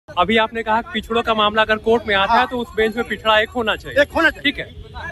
अभी आपने कहा पिछड़ों का मामला अगर कोर्ट में आता है तो उस बेंच में पिछड़ा एक होना चाहिए। ठीक है।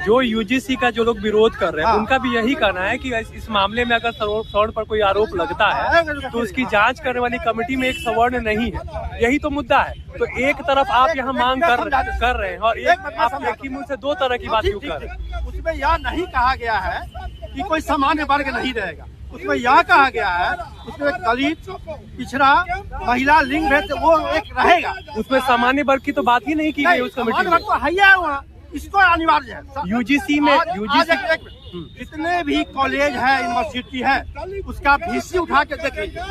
जो यूजीसी का जो लोग विरोध कर रहे हैं उनका भी यही कहना है कि इस मामले में अगर सवर्ण पर कोई आरोप लगता है तो उसकी जांच करने वाली कमेटी में एक सवर्ण नहीं है। यही तो मुद्दा है। तो एक तरफ आप यहाँ मांग कर रहे हैं और आप एक ही मुंह से दो तरह की बात क्यों कर रहे हैं? उसमें यह नहीं कहा गया है कि कोई सामान्य वर्ग नहीं रहेगा। उसमें यह कहा गया है उसमें दलित, पिछड़ा, महिला, लिंग भेद वो एक रहेगा। उसमें सामान्य वर्ग की तो बात ही नहीं की गई उस कमेटी में। तो है वहाँ, इसको अनिवार्य है। यूजीसी में जितने भी कॉलेज है, यूनिवर्सिटी है, उसका वीसी उठा के देख लीजिए,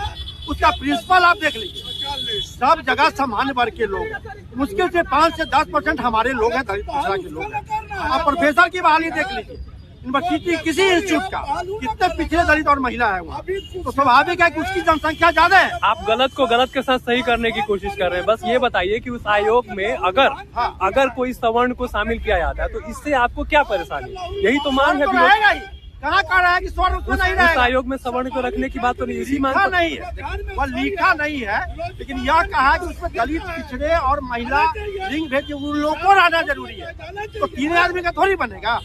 उसका प्रिंसिपल आप देख लीजिए, सब जगह सामान्य वर्ग के लोग हैं। मुश्किल से 5 से 10% हमारे लोग हैं, दलित पिछड़ा के लोग हैं। आप प्रोफेसर की बहाली देख लीजिए, यूनिवर्सिटी किसी इंस्टीट्यूट का कितने पिछड़े दलित और महिला है वहाँ, तो स्वाभाविक है कि उसकी जनसंख्या ज्यादा है। आप गलत को गलत के साथ सही करने की कोशिश कर रहे हैं। बस ये बताइए कि उस आयोग में अगर कोई सवर्ण को शामिल किया जाता है तो इससे आपको क्या परेशानी? यही तो मांग है। रहेगा ही, कहा कह रहा है कि स्वर्ण उसमें नहीं रहेगा। उस आयोग में सवर्ण को रखने की बात तो नहीं, इसी मांग नहीं है, वह लिखा नहीं है, लेकिन यह कहा कि उसमें दलित, पिछड़े और महिला, लिंग भेद उन लोगों को रहना जरूरी है। तो 3 आदमी का थोड़ी बनेगा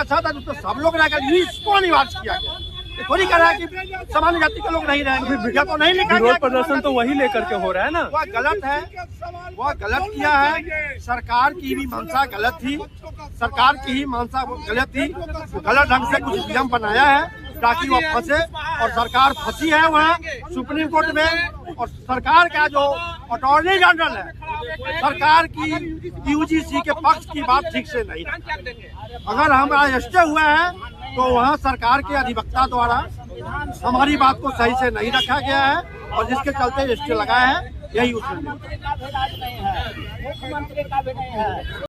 साथ तो सब लोग रहेगा। इसको अनिवार्य किया गया, थोड़ी कह रहा है कि सामान्य जाति के लोग नहीं रहेंगे। तो नहीं लिखा गया। प्रदर्शन तो वही लेकर के हो रहा है ना। वह गलत है, वह गलत किया है। सरकार की भी मंशा गलत थी, सरकार की ही मंशा गलत थी। गलत ढंग से कुछ नियम बनाया है ताकि वह फंसे, और सरकार फंसी है वहाँ सुप्रीम कोर्ट में। और सरकार का जो अटॉर्नी जनरल है, सरकार की यूजीसी के पक्ष की बात ठीक से नहीं। अगर हम स्टे हुए हैं तो वहाँ सरकार के अधिवक्ता द्वारा हमारी बात को सही से नहीं रखा गया है, और जिसके चलते स्टे लगाया है, यही उसमें